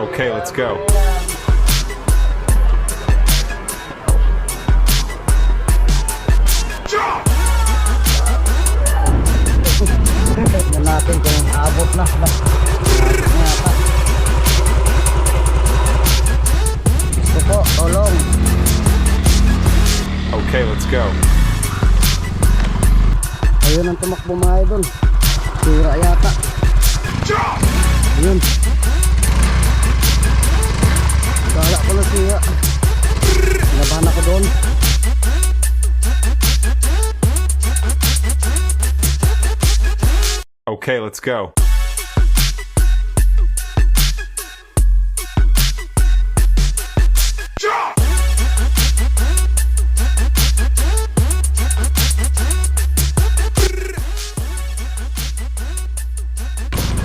Okay, let's go. Tignan natin kung abot na. Abot na yata. Gusto po, tolong. Okay, let's go. Ayun ang tumakbo mga idol. Sira yata. Ayun. Kala ko na sira. Nabahan ako doon. Okay, let's go.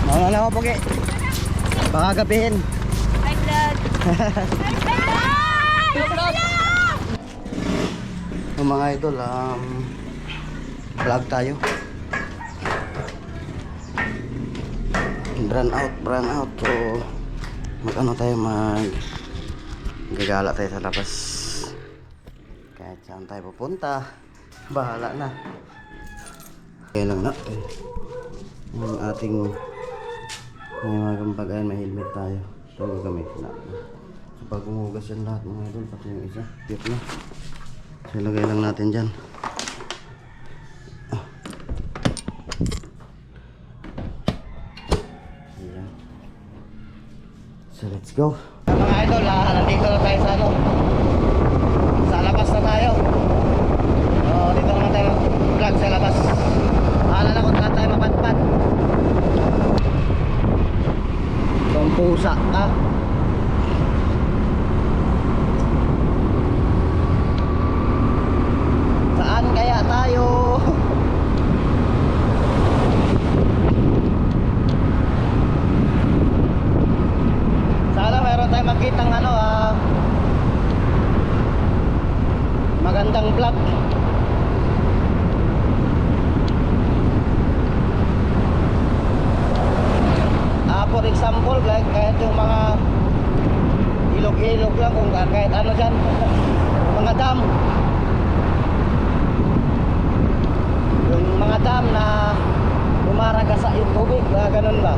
Mga lang ako pogi. Baka gabihin. Hi vlog. Mga idol, vlog tayo. Brand out. So, mag-ano tayo, gagala tayo sa labas. Kahit saan tayo pupunta, bahala na. Kaya lang natin yung ating may mga gambagayan, may helmet tayo. So, gagamit na. So, pag umugas yan lahat mga idol, pati yung isa, tip na. So, ilagay lang natin dyan. Ayan. So, let's go. Mga idol, nandito na tayo sa sa labas na tayo. So, dito naman tayo vlog sa labas. Bahala na kung saan tayo mapadpad. Itong pusa ka. Saan kaya tayo? Sana meron tayong makitang magandang vlog. For example, like kahit yung mga ilog-ilog lang, kung kahit ano dyan, mga dam, yung mga dam na umaragasa yung tubig, ganun ba?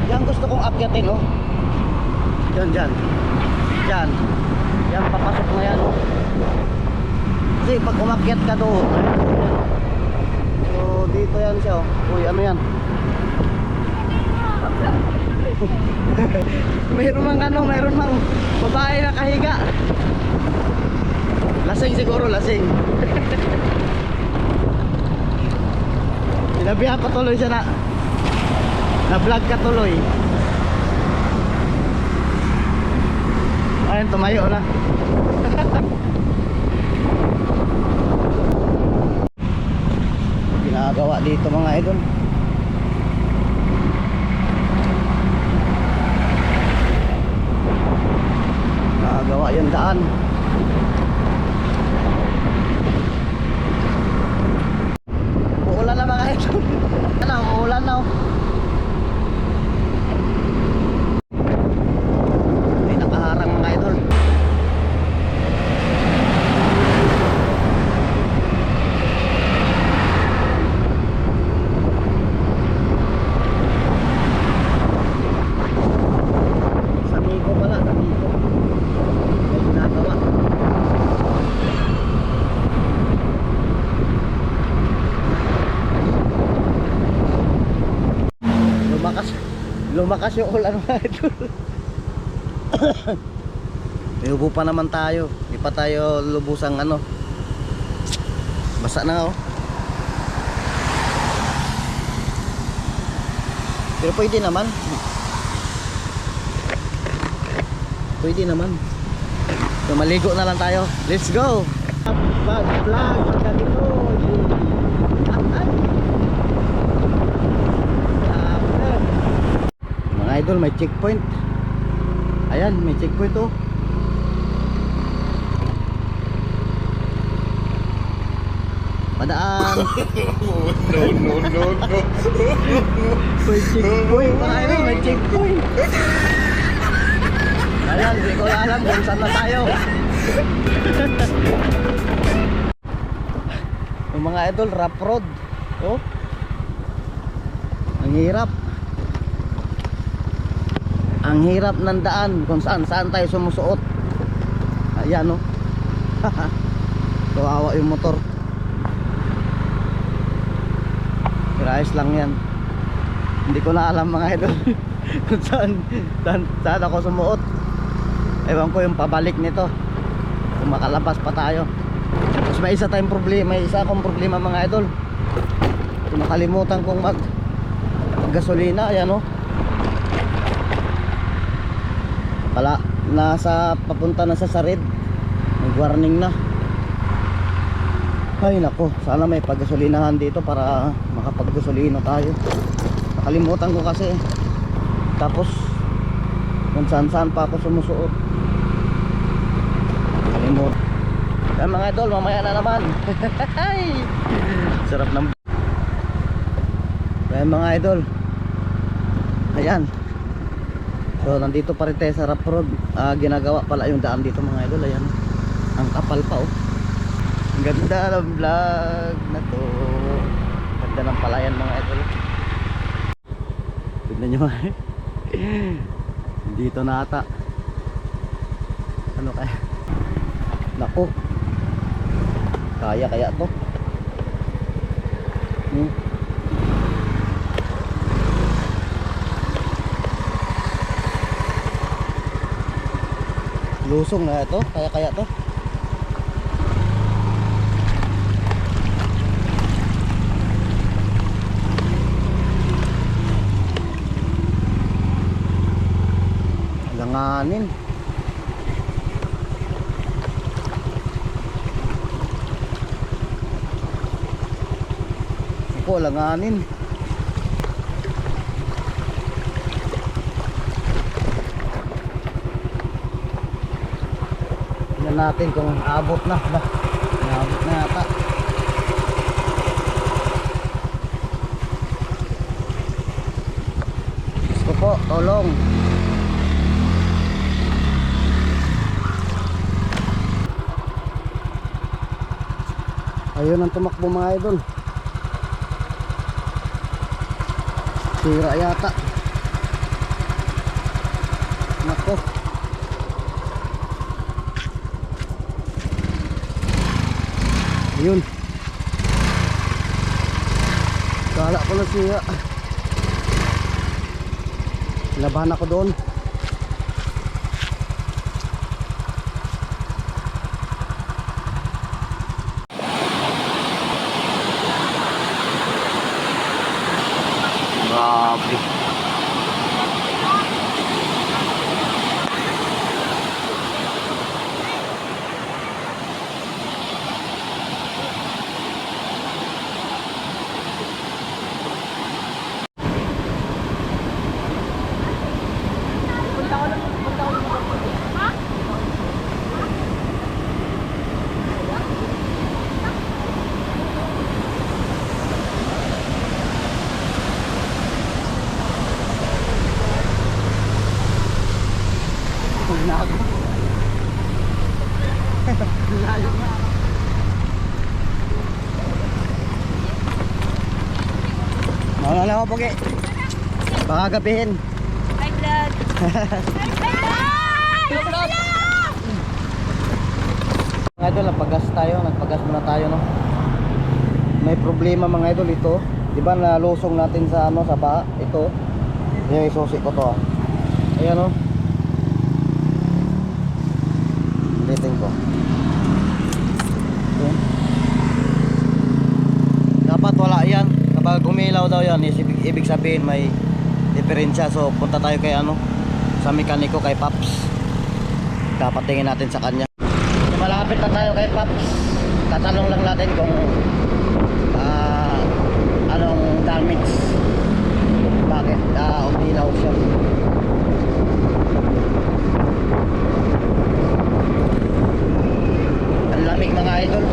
Yan gusto kong akyatin, oh. Dyan papasok na yan. Kasi pag umakyat ka doon, so dito yan siya, oh. Uy, ano yan? Mayroon mang babae na kahiga. Lasing siguro, lasing. Sinabihan pa tuloy siya na vlog ka tuloy. Ayun, tumayo na. Ginagawa dito mga idol. Ginagawa yung daan. Uulan na mga idol. Uulan na, oh. May nakaharang mga idol. Lumakas yung ulan mga idol. May ubo pa naman tayo. Di pa tayo lubusang basa na, oh. Pero pwede naman. So maligo na lang tayo. Let's go. Vlog pagka dito. Idol, may checkpoint. Ayan, may checkpoint, oh. Padaan. No, no. May checkpoint mga idol, may checkpoint. Ayan, hindi ko alam kung saan na tayo. Yung mga idol, rough road. Oh. Ang hirap. Ang hirap ng daan kung saan tayo sumusuot. Ayan oh. Kawawa yung motor. Pero ayos lang yan. Hindi ko na alam mga idol kung saan ako sumuot. Ewan ko yung pabalik nito kung makalabas pa tayo. Tapos may isa tayong problema, may isa akong problema mga idol. Kung nakalimutan kong gasolina, ayan oh. Pala nasa papunta na sa Sarid. May warning na. Ay nako, sana may paggasolinahan dito para makapaggasolina tayo. Nakalimutan ko kasi. Tapos kung saan pa ako sumusuot. Nakalimutan. Kaya mga idol, mamaya na naman. Sarap ng. Kaya mga idol, ayan. So nandito pa rin tayo sa rough road. Ginagawa pala yung daan dito mga idol. Ayan, ang kapal pa oh. Ang ganda ng vlog na to. Ganda ng palayan mga idol. Tignan nyo. Dito na ata. Ano kaya? Naku, kaya to. Lusong na ito, kaya to. Langanin. Ako, langanin. Tingnan natin kung abot na. Abot na yata. Gusto po, tolong. Ayun ang tumakbo mga idol. Sira yata. Nako. Ayun. Kala ko na sira. Laban ako doon. Grabe. Layo na. Wala ako pogi. Baka gabihin. Hi vlog. Mga idol, nagpagas muna tayo no. May problema mga idol ito. 'Di ba nalusong natin sa sa baha ito. Yung isusi ko to. Ayan oh. Ulitin ko. Okay. Dapat wala yan. Kapag gumilaw daw yan, ibig sabihin may diferensya. So punta tayo kay sa mekaniko, kay Paps. Dapat tingin natin sa kanya. So, malapit na tayo kay Paps. Tatanong lang natin kung anong damage, bakit umilaw siya. Ang lamig mga idol.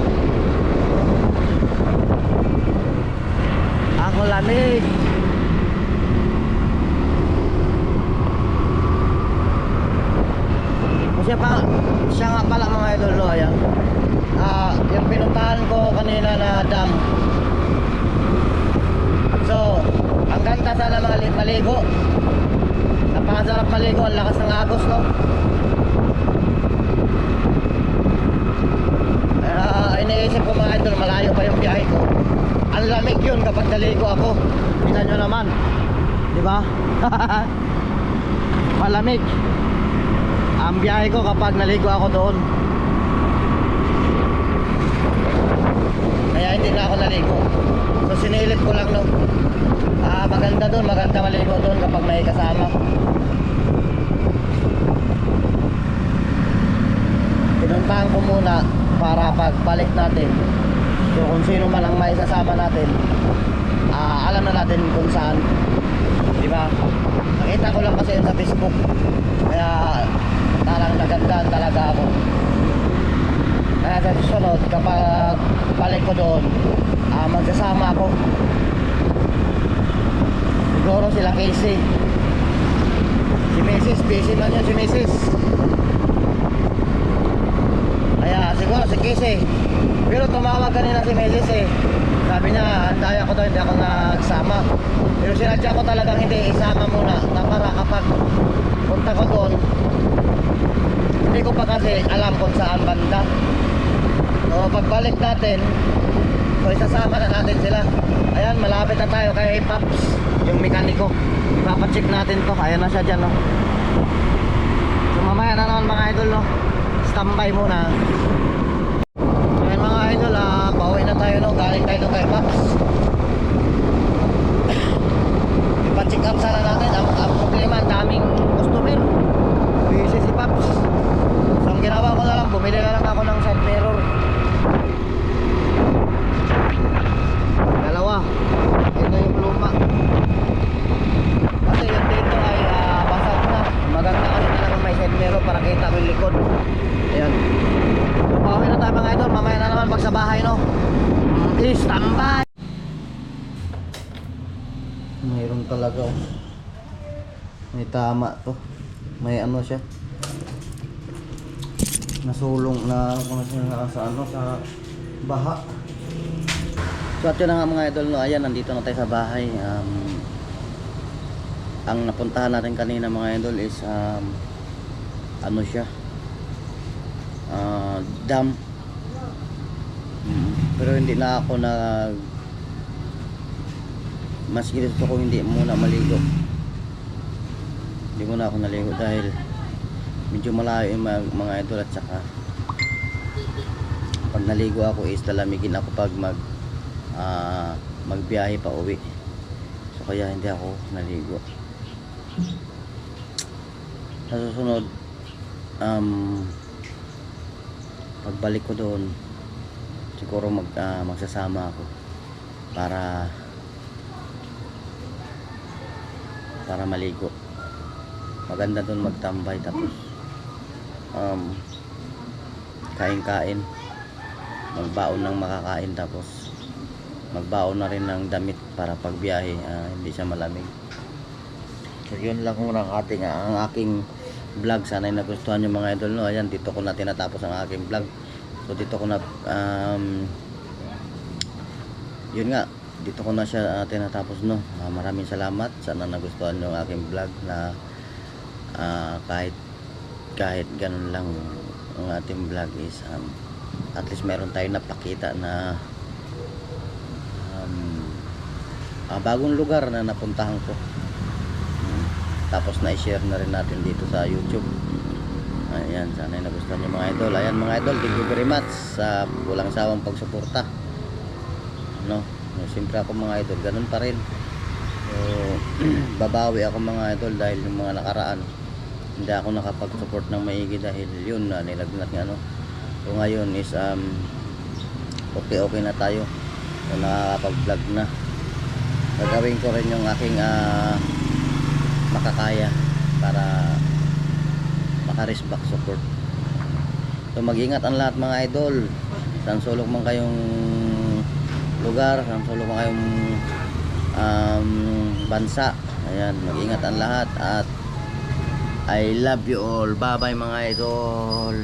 kanina na dam. So, ang ganda sana maligo. Napakasarap maligo, ang lakas ng agos, no? Iniisip ko mga idol, malayo pa yung biyahe ko. Ang lamig yun kapag naligo ako. Tingnan nyo naman, di ba? Malamig ang biyahe ko kapag naligo ako doon. Kaya hindi na ako naligo. So sinilip ko lang, no. Maganda doon, maganda maligo doon kapag may kasama. Pinuntahan ko muna para pagbalik natin. So kung sino man ang may kasama natin, alam na natin kung saan. Di ba? Nakita ko lang kasi yun sa Facebook. Kaya parang nagandaan talaga ako. Kaya sa susunod, kapag balik ko doon, magsasama ako. Siguro sila Casey. Si Mrs. Busy man yun si Mrs. Kaya siguro si Casey. Pero tumawag kanina si Mrs. eh. Sabi niya, andaya ko daw, hindi ako nagsama. Pero sinadya ko talagang hindi isama muna. Na para kapag punta ko doon, hindi ko pa kasi alam kung saan banda. So pagbalik natin, so isasama na natin sila. Ayan, malapit na tayo kay Paps, yung mekaniko. Ipapacheck natin to. Ayan na siya dyan, no. So mamaya na naman mga idol, no. Standby muna. Ayan mga idol, pauwi na tayo, no. Galing tayo kay Paps. Ipacheck up sana natin. Ang problema, ang daming customer. Busy si Paps. So ang ginawa ko na lang, bumili na lang ako ng side mirror. Dalawa. Ito yung luma. Kasi yung dito ay basag na. Maganda kasi talagang may side mirror para kita ko yung likod. Ayan. Pauwi na tayo mga idol. Mamaya na naman pag sa bahay, no. Please, tambay. Mayroon talaga, oh. May tama to. May ano siya. Nasulong na kung sa ano, sa baha. So at yun na nga mga idol, no. Ayan, nandito na tayo sa bahay. Ang napuntahan natin kanina mga idol is ano siya, dam. Pero hindi na ako mas gusto ko hindi muna maligo. Hindi muna ako naligo dahil medyo malayo yung mga idol. At saka pag naligo ako is lalamigin ako pag magbiyahe pa uwi. So kaya hindi ako naligo. Sa susunod, pagbalik ko doon, siguro magsasama ako para maligo. Maganda doon magtambay, tapos kain-kain, magbaon ng makakain, tapos magbaon na rin ng damit para pagbiyahe hindi siya malamig. So yun lang muna ang aking vlog. Sana ay nagustuhan nyo mga idol, no. Ayan, dito ko na tinatapos ang aking vlog. So dito ko na yun nga, dito ko na siya tinatapos, no. Maraming salamat. Sana nagustuhan nyo ang aking vlog na kahit ganun lang ang ating vlog is at least meron tayong napakita na bagong lugar na napuntahan ko. Tapos na-share na rin natin dito sa YouTube. Ayan, sana ay nagustuhan nyo mga idol. Ayan mga idol, thank you very much sa walang sawang pagsuporta, no. Siyempre ako mga idol, ganun pa rin. So babawi ako mga idol dahil yung mga nakaraan hindi ako nakapag-support ng maigi dahil yun nilagnat nga, no. So ngayon is okay na tayo. So nakakapag-vlog na. Gagawin ko rin yung aking makakaya para maka-risk back support. So mag-ingat ang lahat mga idol. Saan sulok man kayong lugar, saan sulok man kayong bansa. Ayan, mag-ingat ang lahat at I love you all. Bye bye mga idol.